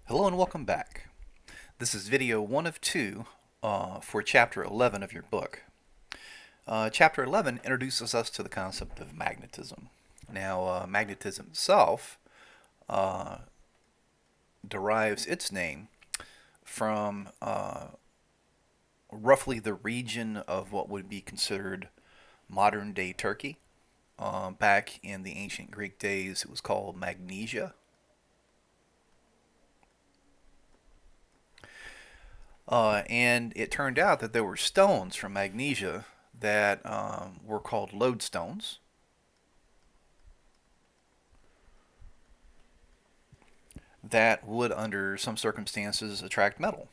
Hello and welcome back. This is video one of two for chapter 11 of your book. Chapter 11 introduces us to the concept of magnetism. Now, magnetism itself uh, derives its name from roughly the region of what would be considered modern day Turkey. Back in the ancient Greek days, it was called Magnesia. And it turned out that there were stones from Magnesia that were called lodestones that would, under some circumstances, attract metal.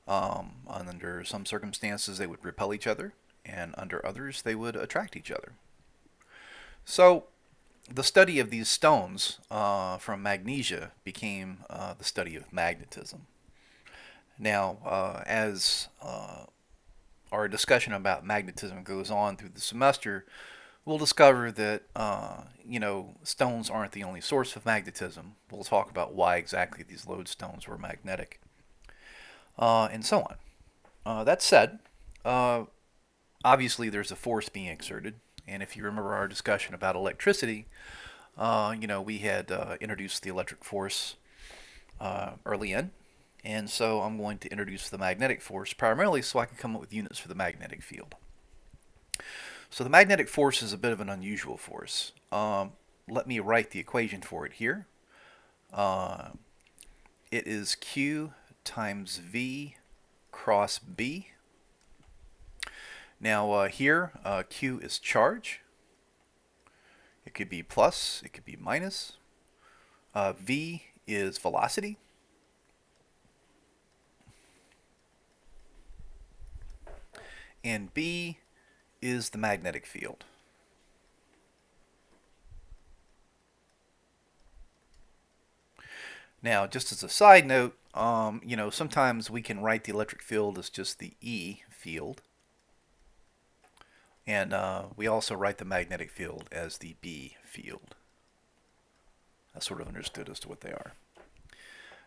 Under some circumstances, they would repel each other, and under others, they would attract each other. So, the study of these stones from Magnesia became the study of magnetism. Now, as our discussion about magnetism goes on through the semester, we'll discover that stones aren't the only source of magnetism. We'll talk about why exactly these lodestones were magnetic, and so on. That said, uh, obviously there's a force being exerted, and if you remember our discussion about electricity, we had introduced the electric force early in, and so I'm going to introduce the magnetic force primarily so I can come up with units for the magnetic field. So the magnetic force is a bit of an unusual force. Let me write the equation for it here. Uh, it is Q times V cross B. Now here, Q is charge. It could be plus, it could be minus. V is velocity. And B is the magnetic field. Now, just as a side note, sometimes we can write the electric field as just the E field. And we also write the magnetic field as the B field. That's sort of understood as to what they are.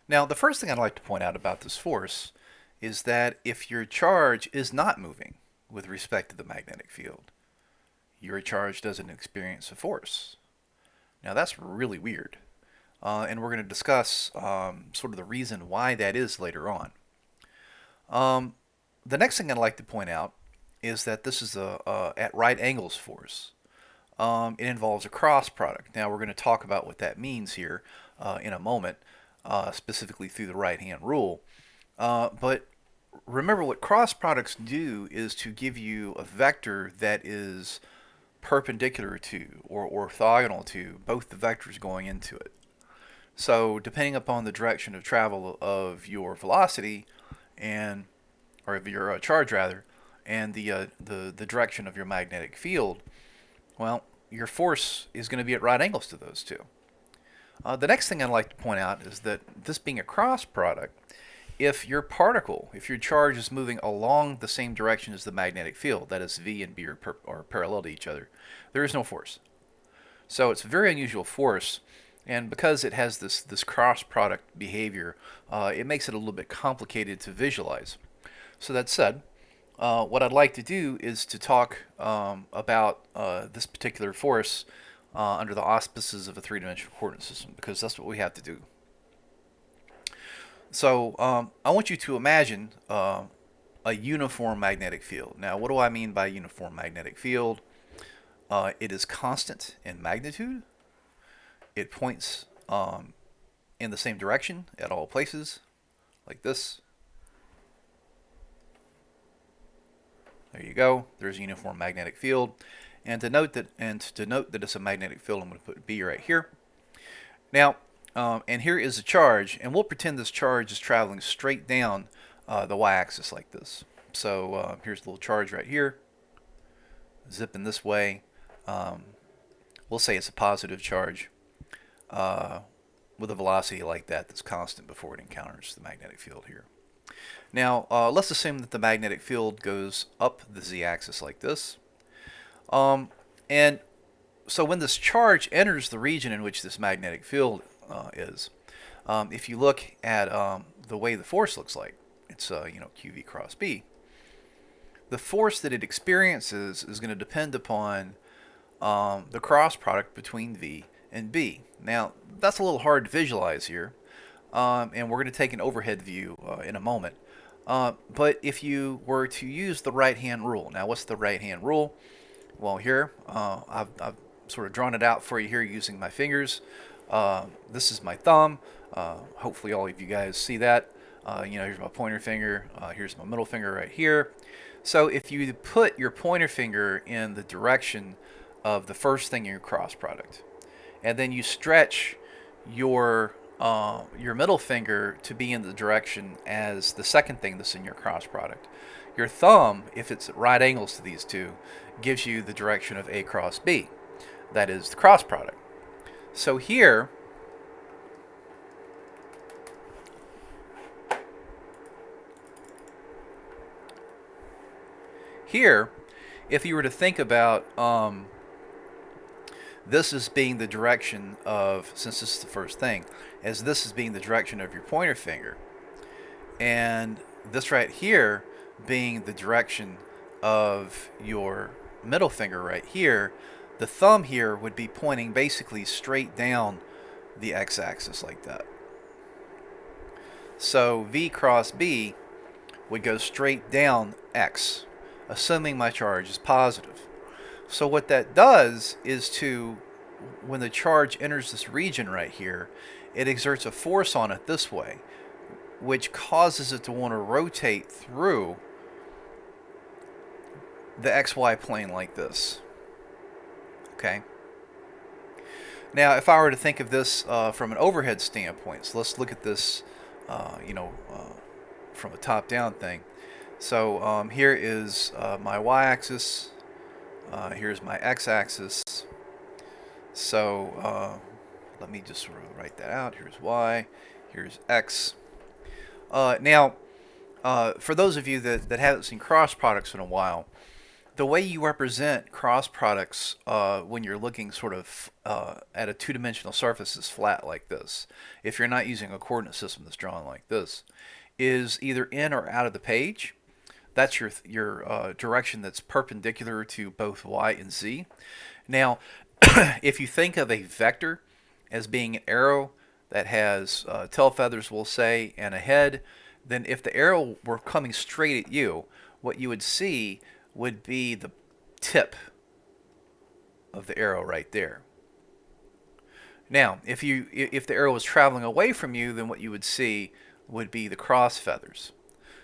Now, the first thing I'd like to point out about this force is that if your charge is not moving with respect to the magnetic field, your charge doesn't experience a force. Now, that's really weird. And we're going to discuss sort of the reason why that is later on. The next thing I'd like to point out is that this is a at right angles force. It involves a cross product. Now we're going to talk about what that means here in a moment, specifically through the right-hand rule. But remember, what cross products do is to give you a vector that is perpendicular to or orthogonal to both the vectors going into it. So depending upon the direction of travel of your velocity and or of your charge rather, and the direction of your magnetic field, well, your force is going to be at right angles to those two. The next thing I'd like to point out is that this being a cross product, if your particle, if your charge is moving along the same direction as the magnetic field, that is V and B are parallel to each other, there is no force. So it's a very unusual force, and because it has this cross product behavior, it makes it a little bit complicated to visualize. So that said, what I'd like to do is to talk about this particular force under the auspices of a three-dimensional coordinate system, because that's what we have to do. So I want you to imagine a uniform magnetic field. Now, what do I mean by uniform magnetic field? It is constant in magnitude. It points in the same direction at all places, like this. There you go. There's a uniform magnetic field. And to note that it's a magnetic field, I'm going to put B right here. Now, and here is a charge, and we'll pretend this charge is traveling straight down the y-axis like this. So here's a little charge right here, zipping this way. We'll say it's a positive charge with a velocity like that that's constant before it encounters the magnetic field here. Now, let's assume that the magnetic field goes up the z-axis like this. And so when this charge enters the region in which this magnetic field is, If you look at the way the force looks like, it's QV cross B. The force that it experiences is going to depend upon the cross product between V and B. Now, that's a little hard to visualize here, and we're going to take an overhead view in a moment. But if you were to use the right-hand rule, now what's the right-hand rule? Well, here, I've sort of drawn it out for you here using my fingers. This is my thumb. Hopefully all of you guys see that. Here's my pointer finger. Here's my middle finger right here. So if you put your pointer finger in the direction of the first thing in your cross product, and then you stretch your middle finger to be in the direction as the second thing that's in your cross product, your thumb, if it's at right angles to these two, gives you the direction of A cross B. That is the cross product. So here, if you were to think about this as being the direction of, since this is the first thing, as this as being the direction of your pointer finger, and this right here being the direction of your middle finger right here, the thumb here would be pointing basically straight down the x-axis like that. So V cross B would go straight down x, assuming my charge is positive. So what that does is when the charge enters this region right here, it exerts a force on it this way, which causes it to want to rotate through the XY plane like this. Okay. Now, if I were to think of this from an overhead standpoint, so let's look at this, from a top-down thing. So here is my y-axis. Here's my x-axis. So let me just sort of write that out. Here's y. Here's x. Now, for those of you that haven't seen cross products in a while, the way you represent cross products when you're looking sort of at a two-dimensional surface is flat like this. If you're not using a coordinate system that's drawn like this, is either in or out of the page. That's your direction that's perpendicular to both y and z. Now, if you think of a vector as being an arrow that has tail feathers, we'll say, and a head, then if the arrow were coming straight at you, what you would see would be the tip of the arrow right there. Now, if the arrow was traveling away from you, then what you would see would be the cross feathers.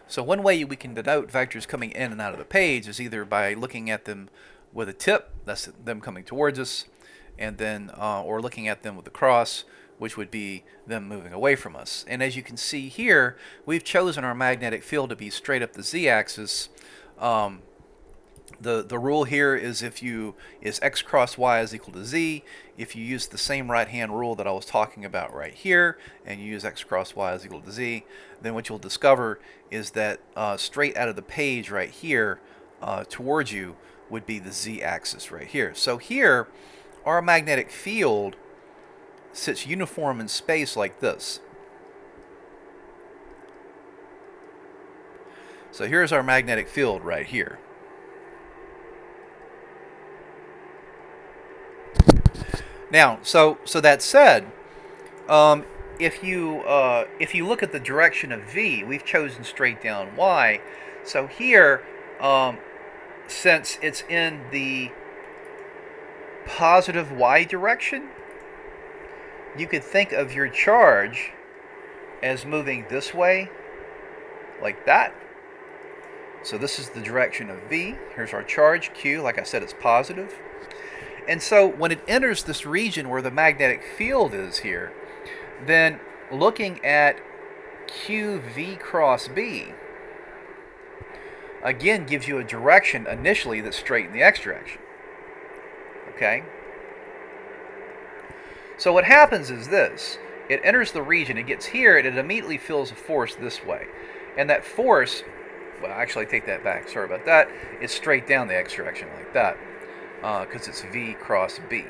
So one way we can denote vectors coming in and out of the page is either by looking at them with a tip, that's them coming towards us, and then or looking at them with the cross, which would be them moving away from us. And as you can see here, we've chosen our magnetic field to be straight up the z-axis. The rule here is is x cross y is equal to z. If you use the same right-hand rule that I was talking about right here, and you use x cross y is equal to z, then what you'll discover is that straight out of the page right here towards you would be the z-axis right here. So here, our magnetic field sits uniform in space like this. So here's our magnetic field right here. Now, so that said, if you look at the direction of V, we've chosen straight down Y. So here, since it's in the positive Y direction, you could think of your charge as moving this way, like that. So this is the direction of V. Here's our charge, Q. Like I said, it's positive. And so when it enters this region where the magnetic field is here, then looking at QV cross B, again gives you a direction initially that's straight in the x direction. Okay? So what happens is this. It enters the region, it gets here, and it immediately feels a force this way. And that force, well, actually I take that back, sorry about that, it's straight down the x direction like that. Because it's V cross B.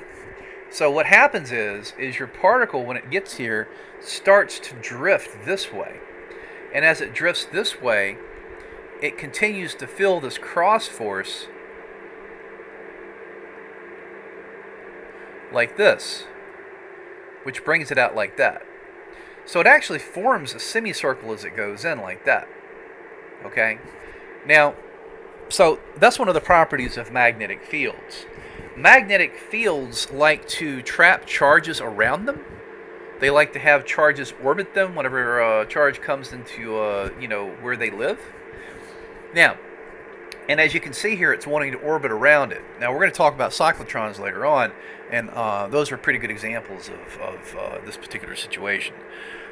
So what happens is your particle, when it gets here, starts to drift this way. And as it drifts this way, it continues to feel this cross force like this, which brings it out like that. So it actually forms a semicircle as it goes in like that. Okay? Now, so that's one of the properties of magnetic fields. Magnetic fields like to trap charges around them. They like to have charges orbit them whenever a charge comes into where they live. Now, and as you can see here, it's wanting to orbit around it. Now we're going to talk about cyclotrons later on, and those are pretty good examples of this particular situation.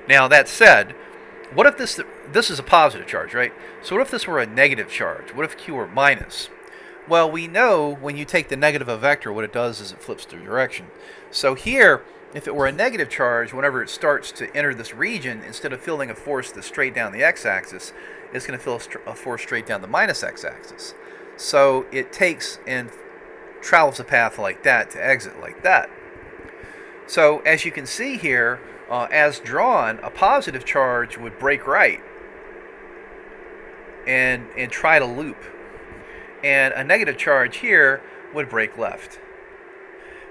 Now that said, what if this is a positive charge, right? So what if this were a negative charge? What if Q were minus? Well, we know when you take the negative of a vector, what it does is it flips the direction. So here, if it were a negative charge, whenever it starts to enter this region, instead of feeling a force that's straight down the x-axis, it's going to feel a force straight down the minus x-axis. So it takes and travels a path like that to exit like that. So as you can see here, as drawn, a positive charge would break right and try to loop. And a negative charge here would break left.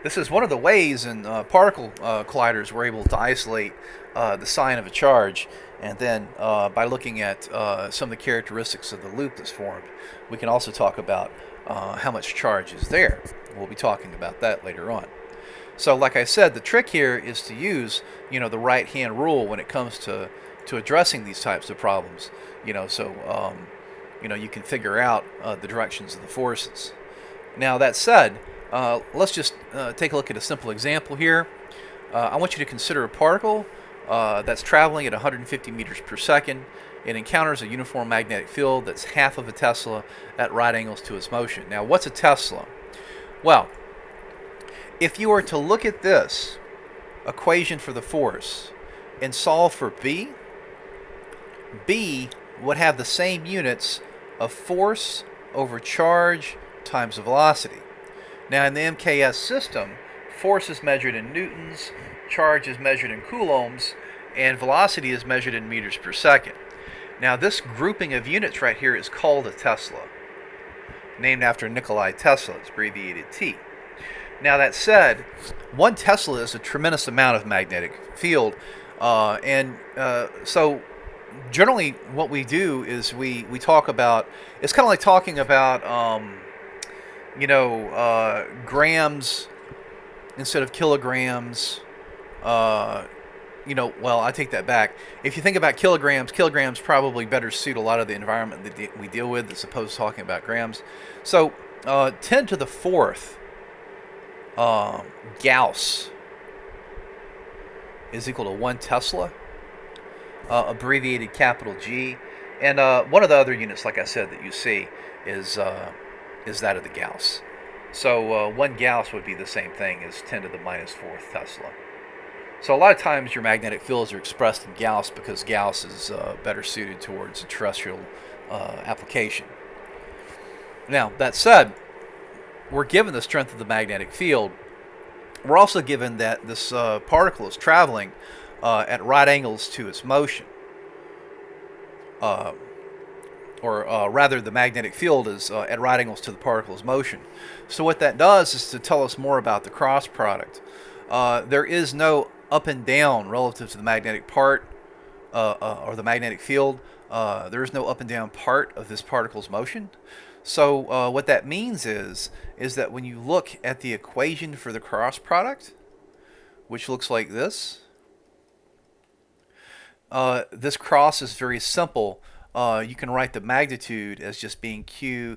This is one of the ways in particle colliders we're able to isolate the sign of a charge, and then by looking at some of the characteristics of the loop that's formed, we can also talk about how much charge is there. We'll be talking about that later on. So like I said, the trick here is to use the right-hand rule when it comes to addressing these types of problems. So you can figure out the directions of the forces. Now that said, let's just take a look at a simple example here. I want you to consider a particle that's traveling at 150 meters per second. It encounters a uniform magnetic field that's half of a Tesla at right angles to its motion. Now, what's a Tesla? Well, if you were to look at this equation for the force and solve for B, B would have the same units of force over charge times velocity. Now in the MKS system, force is measured in newtons, charge is measured in coulombs, and velocity is measured in meters per second. Now this grouping of units right here is called a Tesla, named after Nikolai Tesla. It's abbreviated T. Now that said, 1 Tesla is a tremendous amount of magnetic field, so generally what we do is we talk about, it's kind of like talking about grams instead of kilograms. Well, I take that back. If you think about kilograms probably better suit a lot of the environment that we deal with as opposed to talking about grams. So 10 to the 4th Gauss is equal to 1 Tesla, abbreviated capital G. And one of the other units, like I said, that you see is that of the Gauss. So 1 Gauss would be the same thing as 10 to the minus 4th Tesla. So a lot of times your magnetic fields are expressed in Gauss because Gauss is better suited towards a terrestrial application. Now, that said, we're given the strength of the magnetic field. We're also given that this particle is traveling at right angles to its motion. Or rather, the magnetic field is at right angles to the particle's motion. So what that does is to tell us more about the cross product. There is no up and down relative to the magnetic part or the magnetic field. There is no up and down part of this particle's motion. So what that means is that when you look at the equation for the cross product, which looks like this cross is very simple. You can write the magnitude as just being Q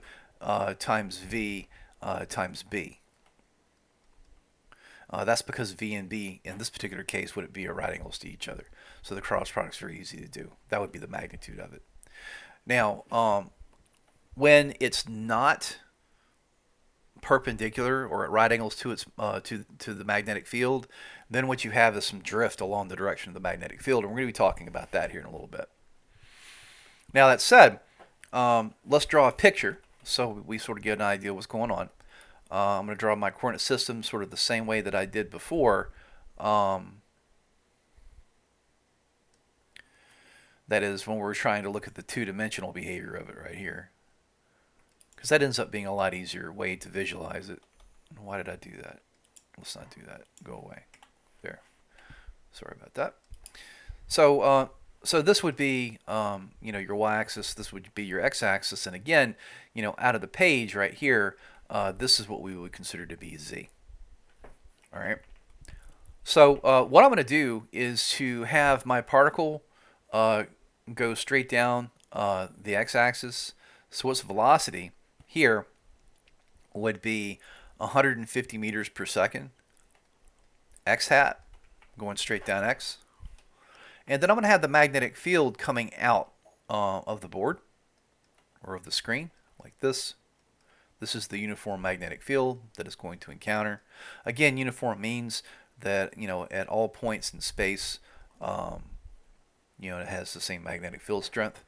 times V times B. That's because V and B, in this particular case, would be at right angles to each other. So the cross product is very easy to do. That would be the magnitude of it. Now, when it's not perpendicular or at right angles to its to the magnetic field, then what you have is some drift along the direction of the magnetic field, and we're going to be talking about that here in a little bit. Now that said, let's draw a picture so we sort of get an idea of what's going on. I'm going to draw my coordinate system sort of the same way that I did before. Um, that is when we're trying to look at the two-dimensional behavior of it right here. Because that ends up being a lot easier way to visualize it. Why did I do that? Let's not do that. Go away. There. Sorry about that. So this would be, your y-axis. This would be your x-axis. And again, out of the page right here, this is what we would consider to be z. All right. So what I'm going to do is to have my particle go straight down the x-axis. So its velocity here would be 150 meters per second, x hat, going straight down x. And then I'm going to have the magnetic field coming out of the board or of the screen like this. This is the uniform magnetic field that it's going to encounter. Again, uniform means that, at all points in space, it has the same magnetic field strength.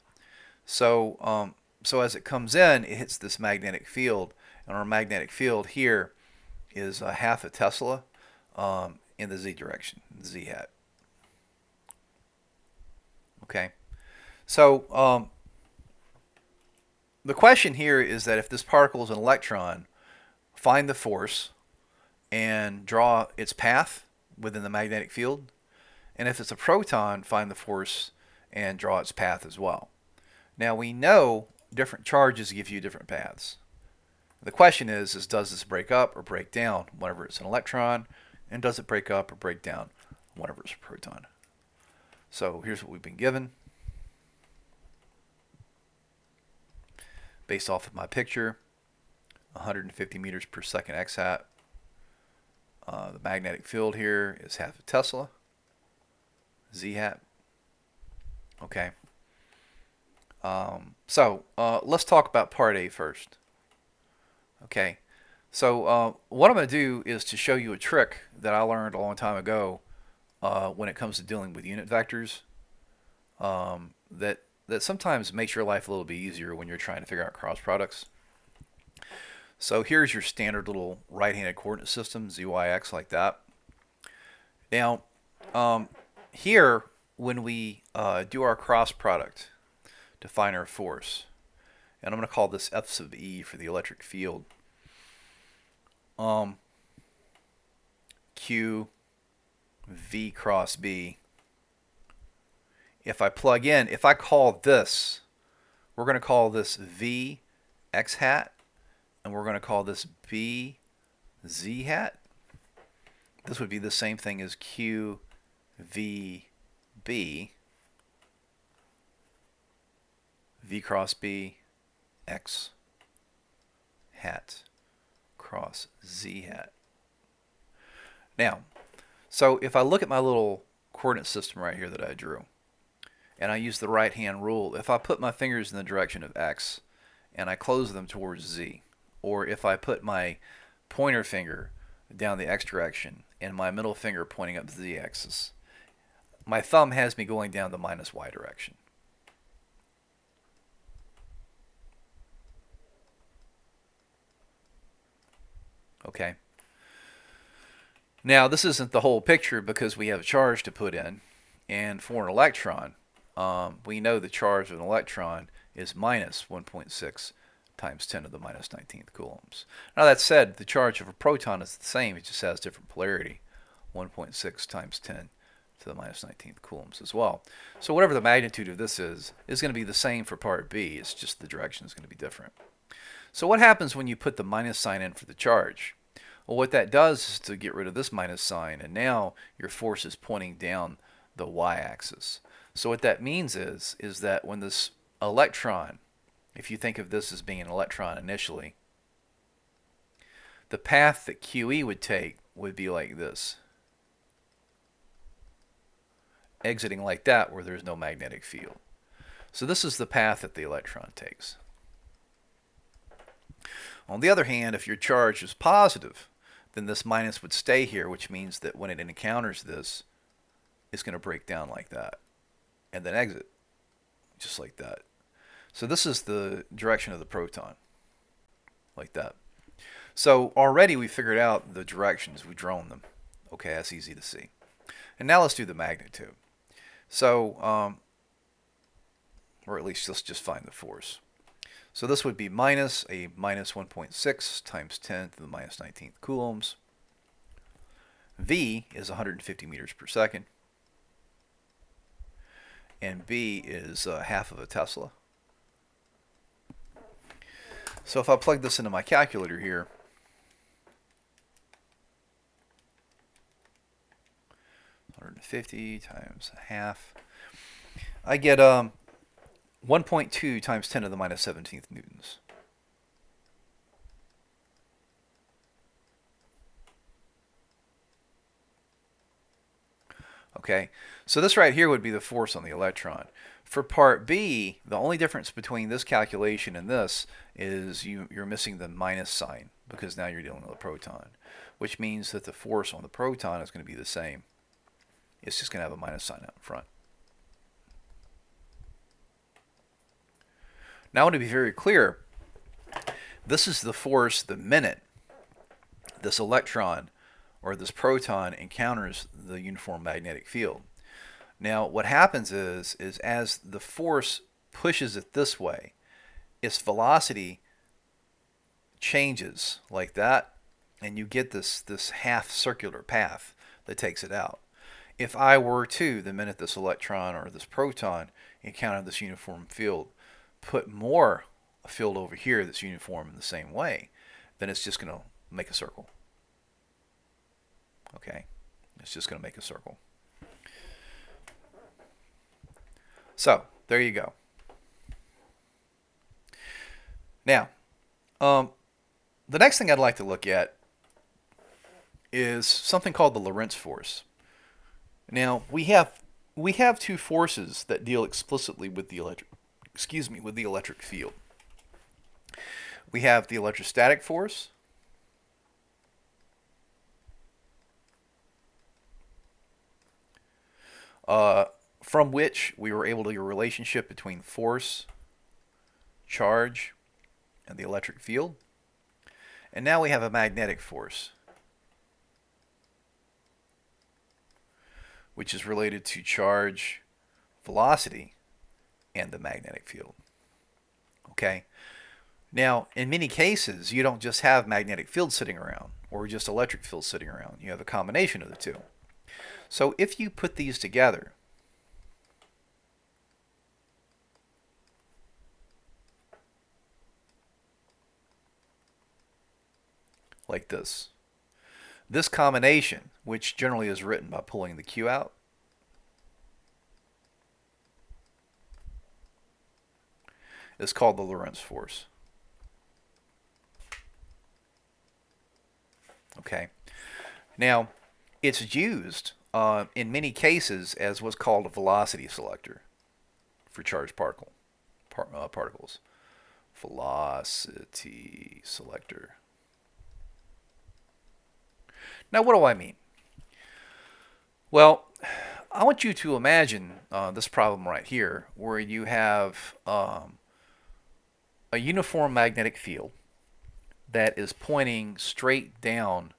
So as it comes in, it hits this magnetic field, and our magnetic field here is half a Tesla in the z direction, z hat. Okay, so the question here is that if this particle is an electron, find the force and draw its path within the magnetic field. And if it's a proton, find the force and draw its path as well. Now we know different charges give you different paths. The question is does this break up or break down whenever it's an electron? And does it break up or break down whenever it's a proton? So here's what we've been given. Based off of my picture, 150 meters per second x hat. The magnetic field here is half a Tesla, z hat. Okay. So let's talk about part A first. Okay. So what I'm going to do is to show you a trick that I learned a long time ago when it comes to dealing with unit vectors that sometimes makes your life a little bit easier when you're trying to figure out cross products. So here's your standard little right-handed coordinate system, ZYX, like that. Now, here, when we do our cross product to find our force, and I'm going to call this F sub E for the electric field, Q V cross B. If I plug in, if I call this, we're going to call this V X hat, and we're going to call this B Z hat. This would be the same thing as Q V B, V cross B, X hat cross Z hat. Now, so if I look at my little coordinate system right here that I drew, and I use the right hand rule, if I put my fingers in the direction of X and I close them towards Z, or if I put my pointer finger down the X direction and my middle finger pointing up the Z axis, my thumb has me going down the minus Y direction. Okay. Now this isn't the whole picture because we have a charge to put in, and for an electron, we know the charge of an electron is minus 1.6 times 10 to the minus 19th coulombs. Now that said, the charge of a proton is the same, it just has different polarity, 1.6 times 10 to the minus 19th coulombs as well. So whatever the magnitude of this is going to be the same for part B, it's just the direction is going to be different. So what happens when you put the minus sign in for the charge? Well, what that does is to get rid of this minus sign, and now your force is pointing down the y-axis. So what that means is that when this electron, if you think of this as being an electron initially, the path that QE would take would be like this, exiting like that where there's no magnetic field. So this is the path that the electron takes. On the other hand, if your charge is positive, then this minus would stay here, which means that when it encounters this, it's going to break down like that and then exit just like that. So this is the direction of the proton, like that. So already we figured out the directions. We've drawn them. Okay, that's easy to see. And now let's do the magnitude. So, or at least let's just find the force. So this would be minus 1.6 times 10 to the minus 19th coulombs. V is 150 meters per second. And B is half of a Tesla. So if I plug this into my calculator here, (150 times half), I get 1.2 times 10 to the minus 17th newtons. Okay, so this right here would be the force on the electron. For part B, the only difference between this calculation and this is you're missing the minus sign because now you're dealing with a proton, which means that the force on the proton is going to be the same. It's just going to have a minus sign out in front. Now I want to be very clear. This is the force the minute this electron or this proton encounters the uniform magnetic field. Now what happens is as the force pushes it this way, its velocity changes like that, and you get this half circular path that takes it out. If I were to, the minute this electron or this proton encountered this uniform field, put more field over here that's uniform in the same way, then it's just going to make a circle. Okay, it's just going to make a circle. So there you go. Now, the next thing I'd like to look at is something called the Lorentz force. Now we have two forces that deal explicitly with the electric field. We have the electrostatic force, from which we were able to get a relationship between force, charge, and the electric field. And now we have a magnetic force, which is related to charge, velocity, and the magnetic field. Okay? Now, in many cases, you don't just have magnetic field sitting around or just electric field sitting around. You have a combination of the two. So if you put these together, like this combination, which generally is written by pulling the Q out, is called the Lorentz force. Okay. Now, it's used in many cases as what's called a velocity selector for charged particles. Velocity selector. Now, what do I mean? Well, I want you to imagine this problem right here, where you have a uniform magnetic field that is pointing straight down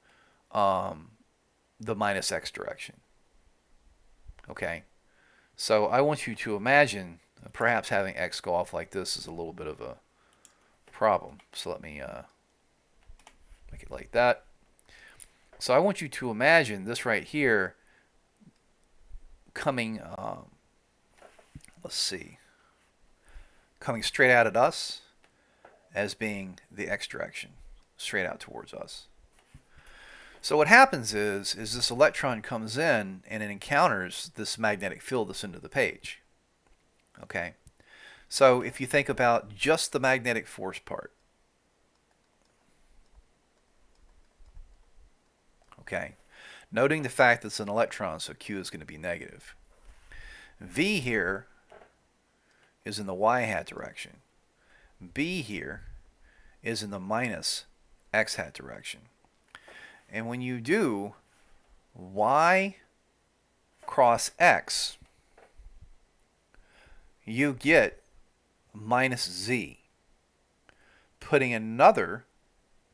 the minus x direction. Okay, so I want you to imagine perhaps having x go off like this is a little bit of a problem. So let me make it like that. So I want you to imagine this right here coming, let's see, coming straight out at us as being the x direction, straight out towards us. So what happens is this electron comes in and it encounters this magnetic field that's into the page. Okay, so if you think about just the magnetic force part, okay, noting the fact that it's an electron, so Q is going to be negative. V here is in the y hat direction. B here is in the minus x hat direction. And when you do y cross x, you get minus z, putting another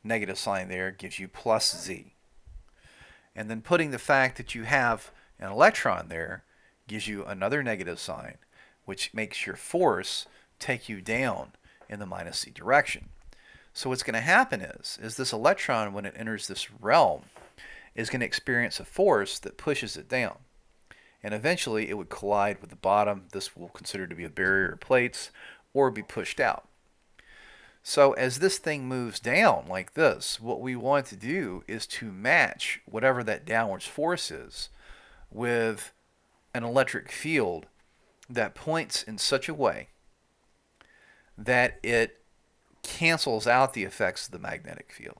negative sign there gives you plus Z. And then putting the fact that you have an electron there gives you another negative sign, which makes your force take you down in the minus Z direction. So what's going to happen is this electron, when it enters this realm, is going to experience a force that pushes it down. And eventually it would collide with the bottom. This we'll consider to be a barrier of plates, or be pushed out. So as this thing moves down like this, what we want to do is to match whatever that downwards force is with an electric field that points in such a way that it cancels out the effects of the magnetic field.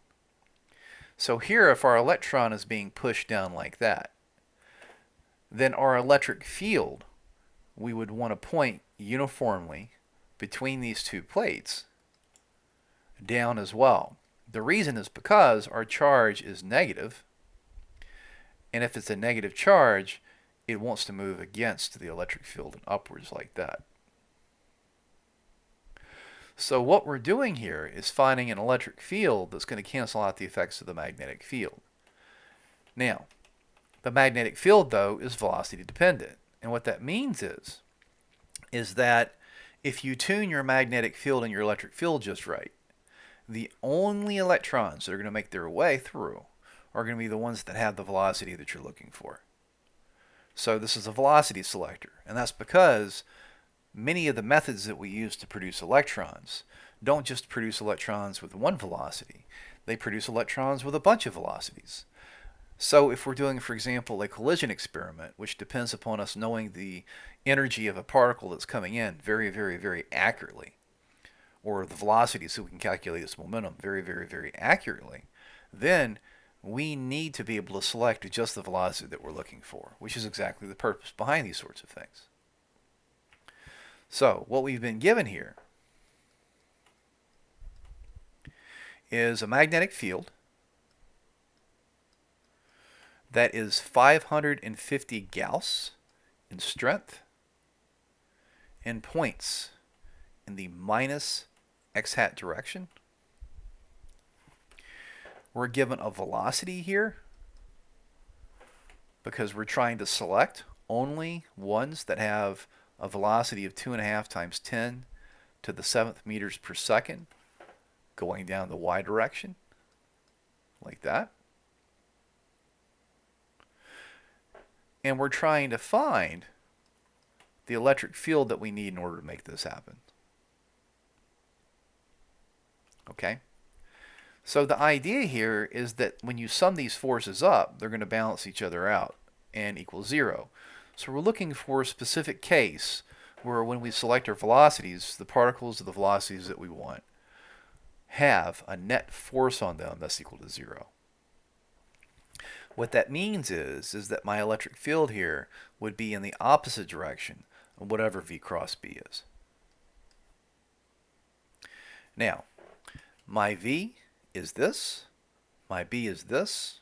So here, if our electron is being pushed down like that, then our electric field, we would want to point uniformly between these two plates down as well. The reason is because our charge is negative, and if it's a negative charge, it wants to move against the electric field and upwards like that. So what we're doing here is finding an electric field that's going to cancel out the effects of the magnetic field. Now, the magnetic field, though, is velocity dependent. And what that means is that if you tune your magnetic field and your electric field just right, the only electrons that are going to make their way through are going to be the ones that have the velocity that you're looking for. So this is a velocity selector, and that's because many of the methods that we use to produce electrons don't just produce electrons with one velocity. They produce electrons with a bunch of velocities. So if we're doing, for example, a collision experiment, which depends upon us knowing the energy of a particle that's coming in very, very, very accurately, or the velocity so we can calculate its momentum very, very, very accurately, then we need to be able to select just the velocity that we're looking for, which is exactly the purpose behind these sorts of things. So what we've been given here is a magnetic field that is 550 Gauss in strength and points in the minus x hat direction. We're given a velocity here because we're trying to select only ones that have a velocity of 2.5 times 10 to the 7th meters per second going down the y direction, like that. And we're trying to find the electric field that we need in order to make this happen. Okay? So the idea here is that when you sum these forces up, they're going to balance each other out and equal 0. So we're looking for a specific case where when we select our velocities, the particles of the velocities that we want have a net force on them that's equal to 0. What that means is that my electric field here would be in the opposite direction of whatever V cross B is. Now, my V is this, my B is this.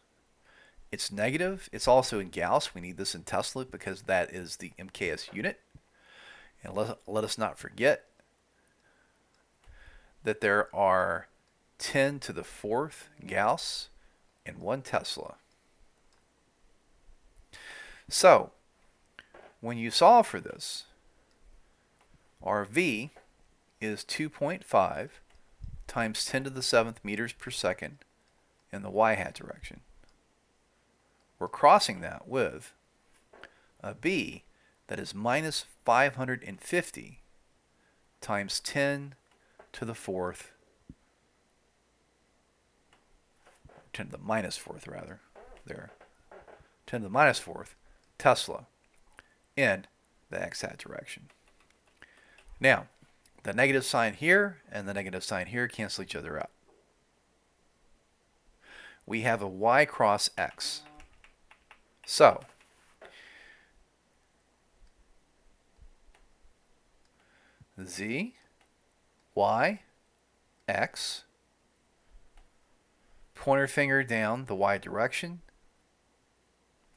It's negative. It's also in Gauss. We need this in Tesla because that is the MKS unit. And let us not forget that there are 10 to the 4th Gauss in 1 Tesla. So, when you solve for this, our V is 2.5 times 10 to the 7th meters per second in the y hat direction. We're crossing that with a B that is minus 550 times 10 to the 4th, 10 to the minus 4th rather, there, 10 to the minus 4th Tesla in the x hat direction. Now, the negative sign here and the negative sign here cancel each other out. We have a y cross x. So, z, y, x, pointer finger down the y direction,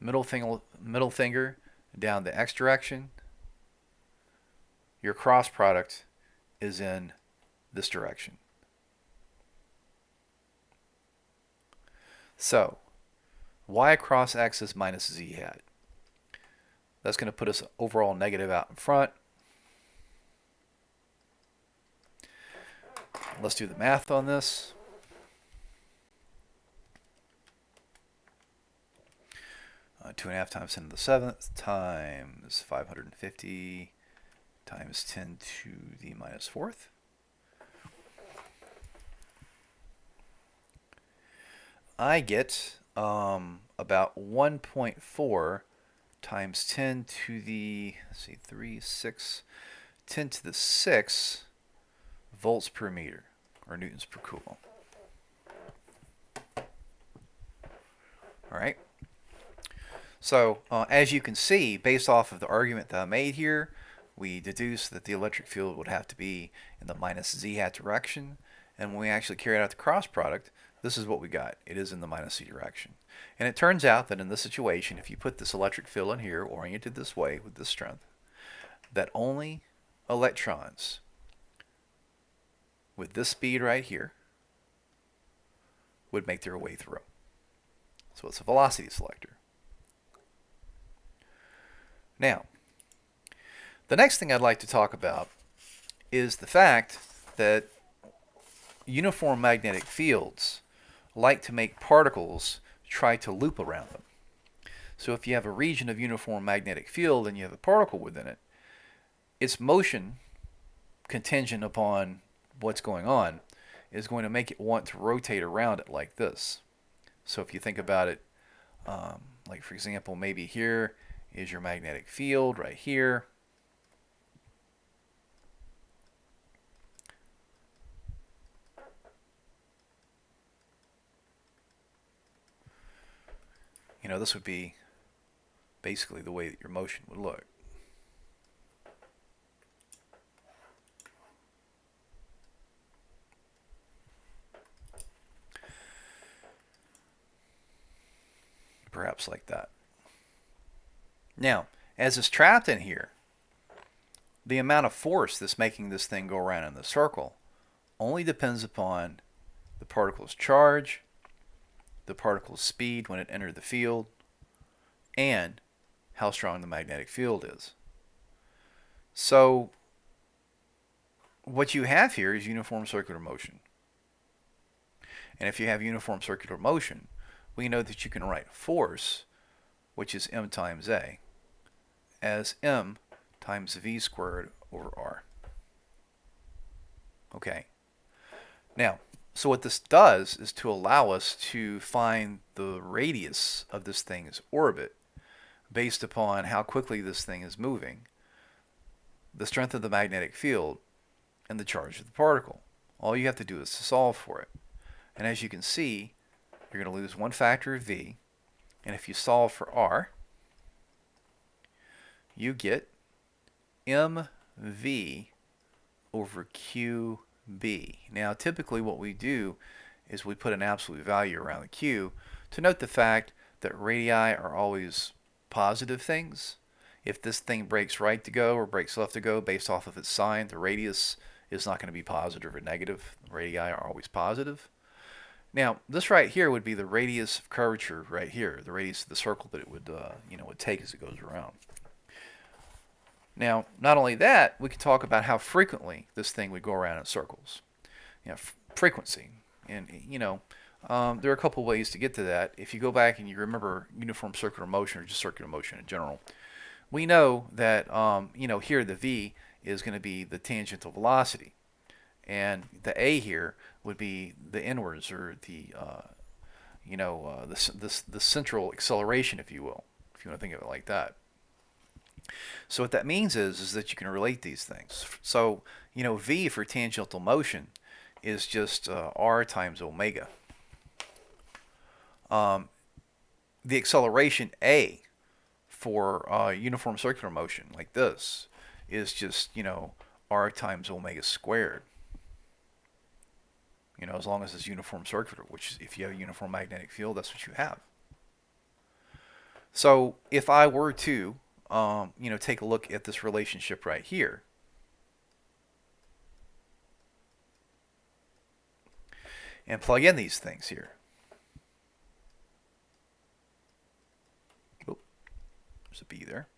middle finger down the x direction. Your cross product is in this direction. So y cross x is minus z hat. That's going to put us overall negative out in front. Let's do the math on this. Two and a half times 10 to the 7th times 550 times 10 to the minus 4th. I get about 1.4 times 10 to the, let's see, 3, 6, 10 to the 6 volts per meter, or newtons per coulomb. All right. So as you can see, based off of the argument that I made here, we deduce that the electric field would have to be in the minus z hat direction. And when we actually carried out the cross product, this is what we got. It is in the minus z direction. And it turns out that in this situation, if you put this electric field in here, oriented this way with this strength, that only electrons with this speed right here would make their way through. So it's a velocity selector. Now, the next thing I'd like to talk about is the fact that uniform magnetic fields like to make particles try to loop around them. So if you have a region of uniform magnetic field and you have a particle within it, its motion, contingent upon what's going on, is going to make it want to rotate around it like this. So if you think about it, like for example, maybe here is your magnetic field right here. You know, this would be basically the way that your motion would look. Perhaps like that. Now, as it's trapped in here, the amount of force that's making this thing go around in the circle only depends upon the particle's charge, the particle's speed when it entered the field, and how strong the magnetic field is. So what you have here is uniform circular motion. And if you have uniform circular motion, we know that you can write force, which is m times a, as m times v squared over r. Okay. Now, so what this does is to allow us to find the radius of this thing's orbit based upon how quickly this thing is moving, the strength of the magnetic field, and the charge of the particle. All you have to do is to solve for it. And as you can see, you're going to lose one factor of v, and if you solve for r, you get mv over qb. Now, typically what we do is we put an absolute value around the q to note the fact that radii are always positive things. If this thing breaks right to go or breaks left to go based off of its sign, the radius is not going to be positive or negative. Radii are always positive. Now, this right here would be the radius of curvature right here, the radius of the circle that it would, would take as it goes around. Now, not only that, we can talk about how frequently this thing would go around in circles. Frequency. And, there are a couple ways to get to that. If you go back and you remember uniform circular motion or just circular motion in general, we know that, here the v is going to be the tangential velocity. And the a here would be the inwards, or the, the central acceleration, if you will, if you want to think of it like that. So what that means is that you can relate these things. So, v for tangential motion is just r times omega. The acceleration a for uniform circular motion like this is just, r times omega squared. As long as it's uniform circular, which if you have a uniform magnetic field, that's what you have. So if I were to, take a look at this relationship right here, and plug in these things here, There's a B there.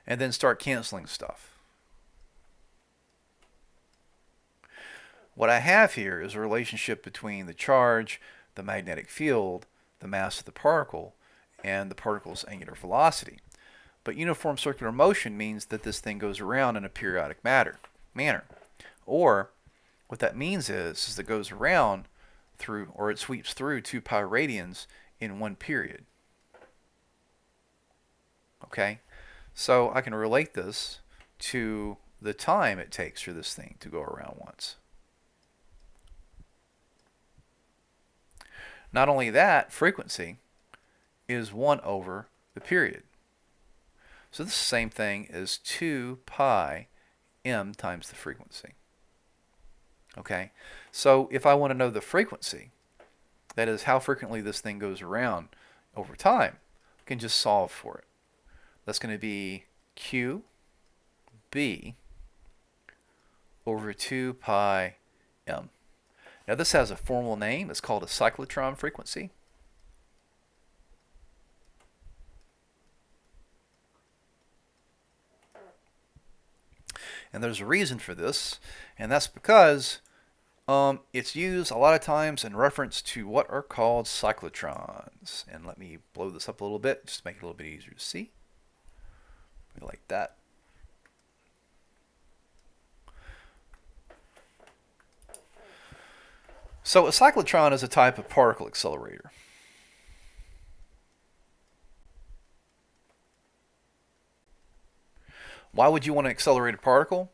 And then start canceling stuff. What I have here is a relationship between the charge, the magnetic field, the mass of the particle, and the particle's angular velocity. But uniform circular motion means that this thing goes around in a periodic manner. Or what that means is it goes around through, or it sweeps through 2 pi radians in one period. Okay? So I can relate this to the time it takes for this thing to go around once. Not only that, frequency is 1 over the period. So this is the same thing as 2 pi m times the frequency. Okay, so if I want to know the frequency, that is how frequently this thing goes around over time, I can just solve for it. That's going to be QB over 2 pi m. Now this has a formal name. It's called a cyclotron frequency. And there's a reason for this, and that's because it's used a lot of times in reference to what are called cyclotrons. And let me blow this up a little bit, just to make it a little bit easier to see. Like that. So a cyclotron is a type of particle accelerator. Why would you want to accelerate a particle?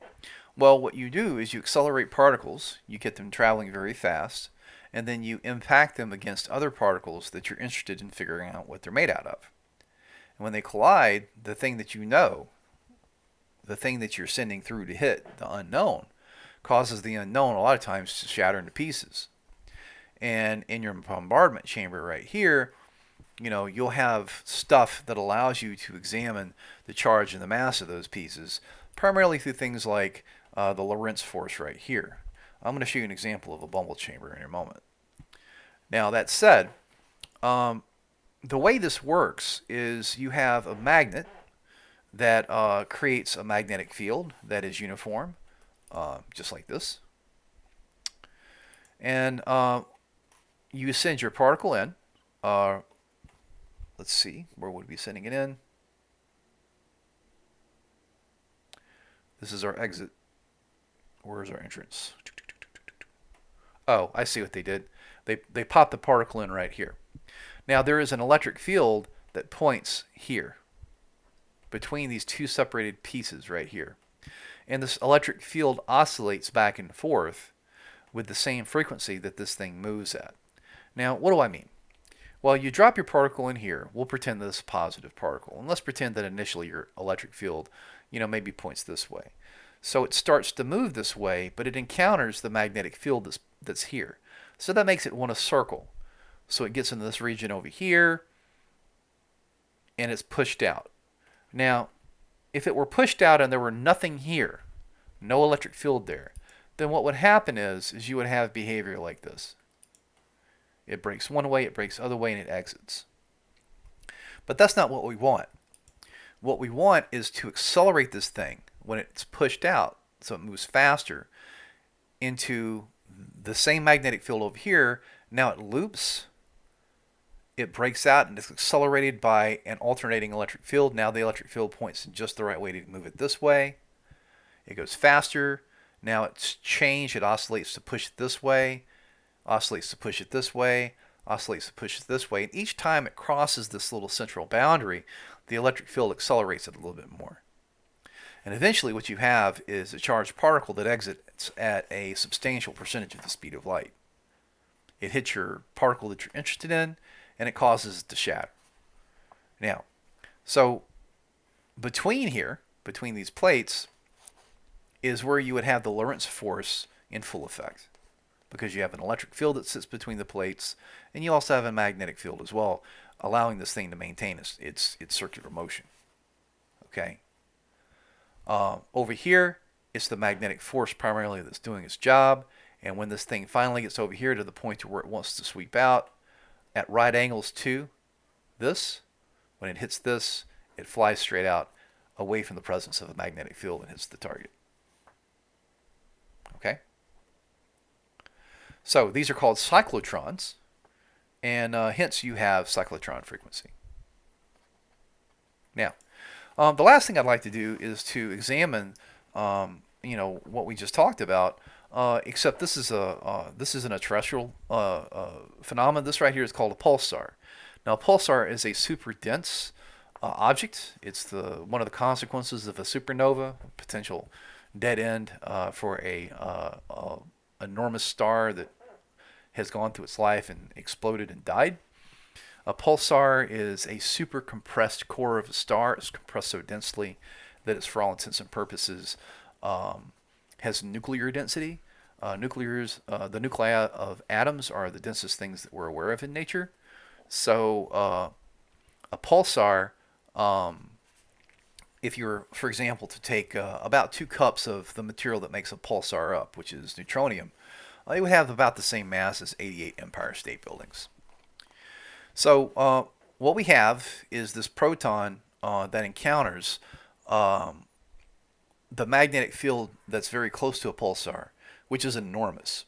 Well, what you do is you accelerate particles, you get them traveling very fast, and then you impact them against other particles that you're interested in figuring out what they're made out of. And when they collide, the thing that you know, the thing that you're sending through to hit, the unknown, causes the unknown a lot of times to shatter into pieces. And in your bombardment chamber right here, you know, you'll have stuff that allows you to examine the charge and the mass of those pieces, primarily through things like the Lorentz force right here. I'm going to show you an example of a Bumble chamber in a moment. Now, that said, the way this works is you have a magnet that creates a magnetic field that is uniform, just like this. And you send your particle in. Let's see, where would we be sending it in? This is our exit. Where's our entrance? Oh, I see what they did. They popped the particle in right here. Now there is an electric field that points here between these two separated pieces right here. And this electric field oscillates back and forth with the same frequency that this thing moves at. Now, what do I mean? Well, you drop your particle in here. We'll pretend that it's a positive particle. And let's pretend that initially your electric field, maybe points this way. So it starts to move this way, but it encounters the magnetic field that's here. So that makes it want to circle. So it gets into this region over here, and it's pushed out. Now, if it were pushed out and there were nothing here, no electric field there, then what would happen is you would have behavior like this. It breaks one way, it breaks the other way, and it exits. But that's not what we want. What we want is to accelerate this thing when it's pushed out, so it moves faster, into the same magnetic field over here. Now it loops, it breaks out, and it's accelerated by an alternating electric field. Now the electric field points in just the right way to move it this way. It goes faster. Now it's changed. It oscillates to push it this way, oscillates to push it this way, oscillates to push it this way. And each time it crosses this little central boundary, the electric field accelerates it a little bit more. And eventually what you have is a charged particle that exits at a substantial percentage of the speed of light. It hits your particle that you're interested in, and it causes it to shatter. Now, so between these plates, is where you would have the Lorentz force in full effect, because you have an electric field that sits between the plates, and you also have a magnetic field as well, allowing this thing to maintain its circular motion. Okay. Over here, it's the magnetic force primarily that's doing its job, and when this thing finally gets over here to the point to where it wants to sweep out, at right angles to this, when it hits this, it flies straight out away from the presence of a magnetic field and hits the target. Okay? So these are called cyclotrons, and hence you have cyclotron frequency. Now, the last thing I'd like to do is to examine, what we just talked about. Except this isn't a terrestrial phenomenon. This right here is called a pulsar. Now, a pulsar is a super dense object. It's one of the consequences of a supernova, potential dead end for a enormous star that has gone through its life and exploded and died. A pulsar is a super compressed core of a star. It's compressed so densely that it's, for all intents and purposes, has nuclear density. The nuclei of atoms are the densest things that we're aware of in nature. So a pulsar, if you were, for example, to take about 2 cups of the material that makes a pulsar up, which is neutronium, it would have about the same mass as 88 Empire State Buildings. So what we have is this proton that encounters the magnetic field that's very close to a pulsar, which is enormous.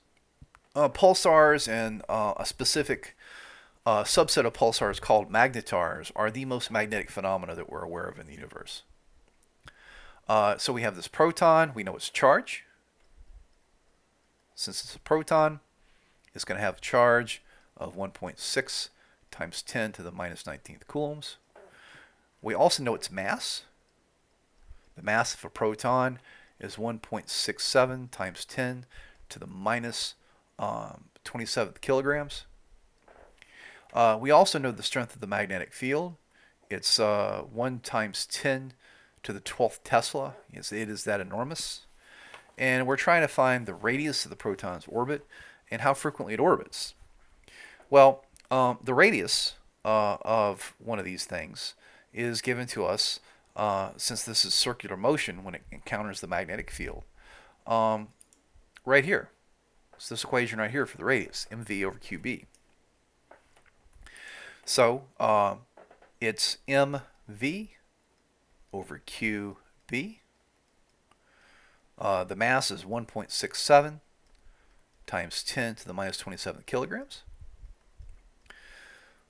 Pulsars and a specific subset of pulsars called magnetars are the most magnetic phenomena that we're aware of in the universe. So we have this proton. We know its charge. Since it's a proton, it's going to have a charge of 1.6 times 10 to the minus 19th coulombs. We also know its mass. The mass of a proton is 1.67 times 10 to the minus 27th kilograms. We also know the strength of the magnetic field. It's 1 times 10 to the 12th Tesla. It is that enormous. And we're trying to find the radius of the proton's orbit and how frequently it orbits. Well, the radius of one of these things is given to us, since this is circular motion when it encounters the magnetic field, right here. So this equation right here for the radius, mv over qb. So it's mv over qb. The mass is 1.67 times 10 to the minus 27 kilograms.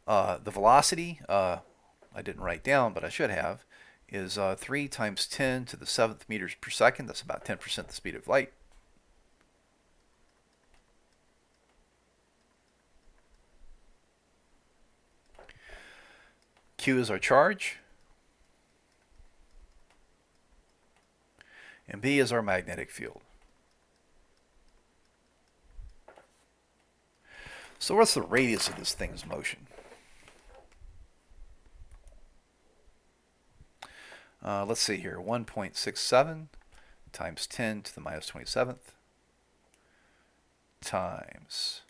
The velocity, I didn't write down, but I should have, is 3 times 10 to the 7th meters per second. That's about 10% the speed of light. Q is our charge. And B is our magnetic field. So what's the radius of this thing's motion? Let's see here, 1.67 times 10 to the minus 27th times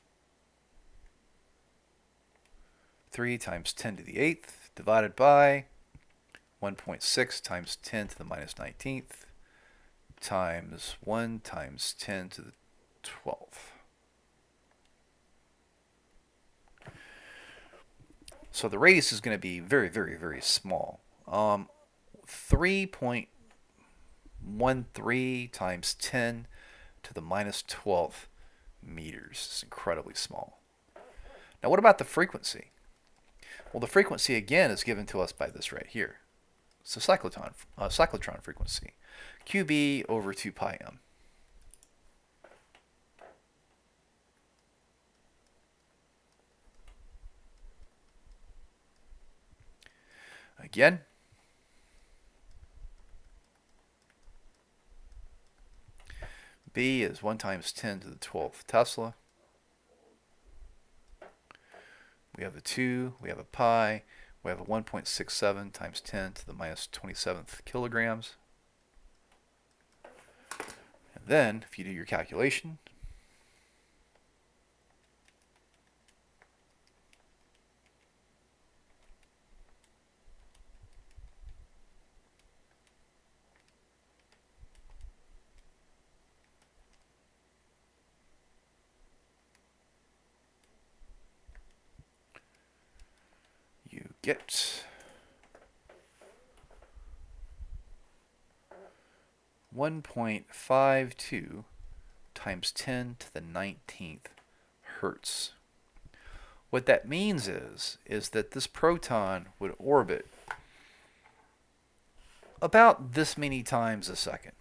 3 times 10 to the 8th divided by 1.6 times 10 to the minus 19th times 1 times 10 to the 12th. So the radius is going to be very, very, very small. 3.13 times 10 to the minus 12th meters. It's incredibly small. Now what about the frequency? Well, the frequency again is given to us by this right here. It's the cyclotron frequency. QB over 2 pi m. Again, B is 1 times 10 to the 12th Tesla. We have a 2, we have a pi, we have a 1.67 times 10 to the minus 27th kilograms. And then, if you do your calculation, you get 1.52 times 10 to the 19th hertz. What that means is that this proton would orbit about this many times a second.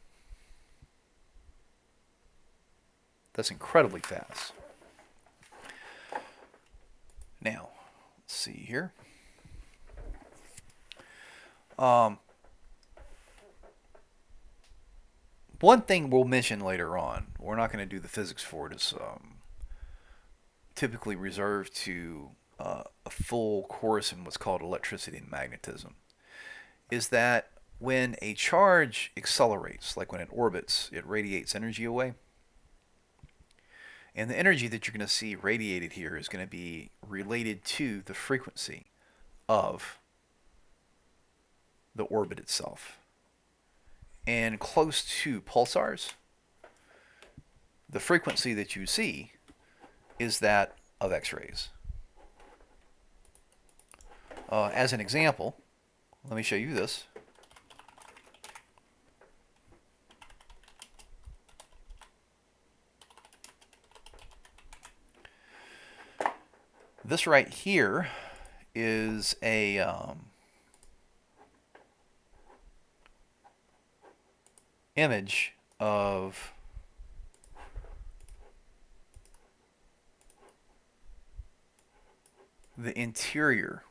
That's incredibly fast. Now, let's see here. One thing we'll mention later on, we're not going to do the physics for it, is typically reserved to a full course in what's called electricity and magnetism, is that when a charge accelerates, like when it orbits, it radiates energy away. And the energy that you're going to see radiated here is going to be related to the frequency of the orbit itself. And close to pulsars, the frequency that you see is that of X-rays. As an example, let me show you this. This right here is a image of the interior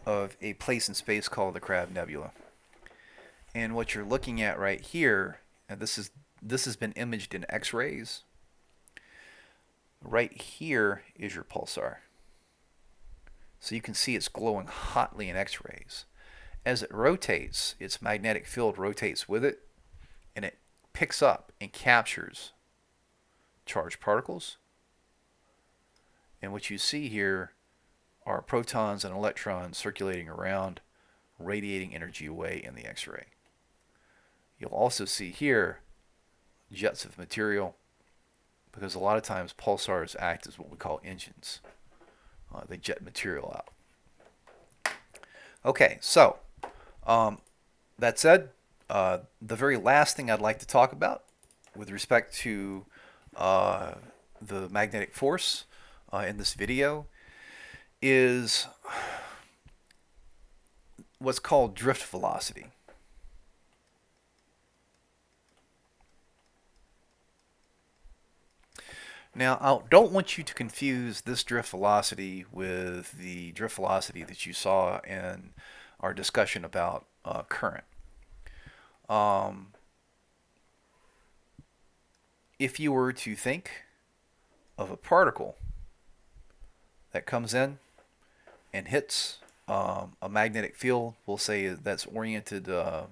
of a place in space called the Crab Nebula. And what you're looking at right here, and this has been imaged in X-rays. Right here is your pulsar. So you can see it's glowing hotly in X-rays. As it rotates, its magnetic field rotates with it, and it picks up and captures charged particles. And what you see here are protons and electrons circulating around, radiating energy away in the X-ray. You'll also see here jets of material, because a lot of times pulsars act as what we call engines. They jet material out. Okay, so that said, the very last thing I'd like to talk about with respect to the magnetic force in this video is what's called drift velocity. Now, I don't want you to confuse this drift velocity with the drift velocity that you saw in our discussion about current. If you were to think of a particle that comes in and hits a magnetic field, we'll say that's oriented, we'll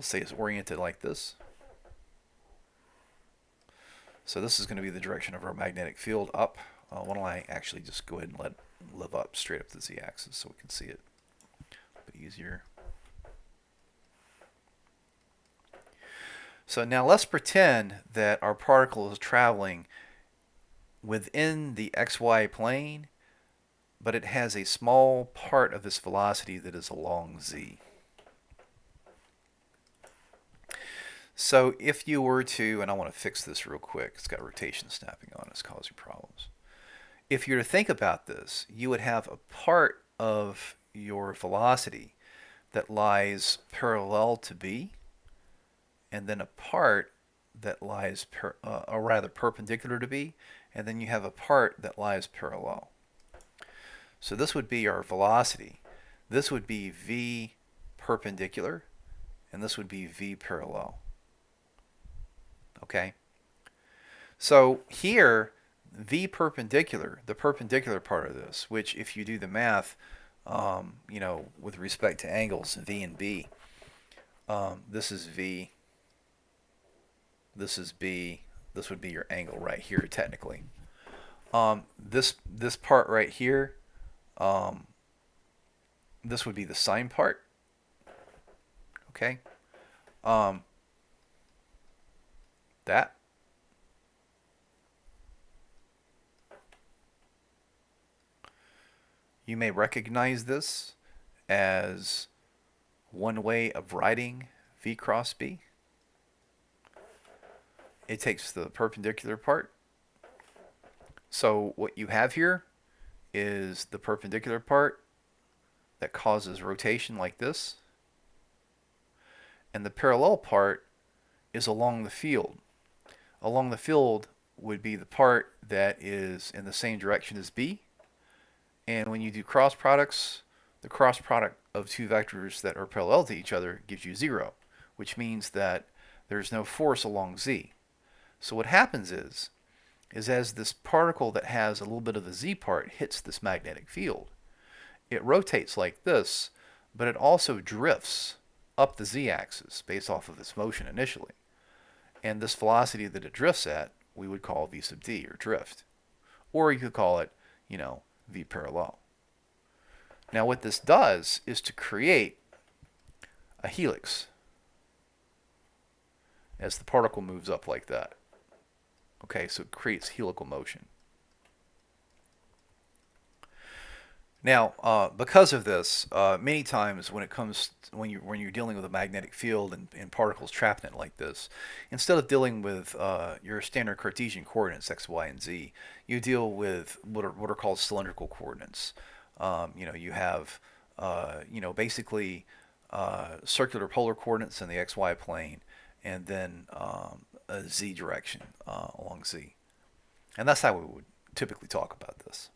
say it's oriented like this. So this is going to be the direction of our magnetic field up. Why don't I actually just go ahead and let it live up straight up the z-axis so we can see it a bit easier. So now let's pretend that our particle is traveling within the xy plane, but it has a small part of this velocity that is along z. So if you were to, and I want to fix this real quick, it's got rotation snapping on, it's causing problems. If you were to think about this, you would have a part of your velocity that lies parallel to b, and then a part that lies, rather perpendicular to b, and then you have a part that lies parallel. So this would be our velocity. This would be v perpendicular, and this would be v parallel. Okay? So here, v perpendicular, the perpendicular part of this, which if you do the math, you know, with respect to angles, v and b, this is v, this is b, this would be your angle right here technically. This part right here, this would be the sine part. Okay? That. You may recognize this as one way of writing V cross B. It takes the perpendicular part. So what you have here is the perpendicular part that causes rotation like this, and the parallel part is along the field. Along the field would be the part that is in the same direction as B, and when you do cross products, the cross product of two vectors that are parallel to each other gives you 0, which means that there's no force along Z. So what happens is as this particle that has a little bit of the Z part hits this magnetic field, it rotates like this, but it also drifts up the Z-axis based off of its motion initially. And this velocity that it drifts at, we would call V sub d, or drift. Or you could call it, V parallel. Now what this does is to create a helix as the particle moves up like that. Okay, so it creates helical motion. Now, because of this, many times when you're dealing with a magnetic field and particles trapped in it like this, instead of dealing with your standard Cartesian coordinates x, y, and z, you deal with what are called cylindrical coordinates. You have basically circular polar coordinates in the x, y plane, and then a z direction along z, and that's how we would typically talk about this.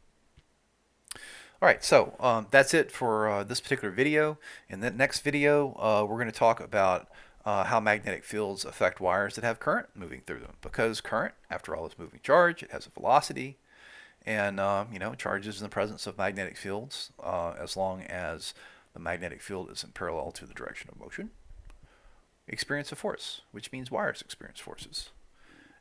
All right, so that's it for this particular video. In the next video, we're going to talk about how magnetic fields affect wires that have current moving through them. Because current, after all, is moving charge. It has a velocity, and charge is in the presence of magnetic fields as long as the magnetic field is in parallel to the direction of motion. Experience a force, which means wires experience forces.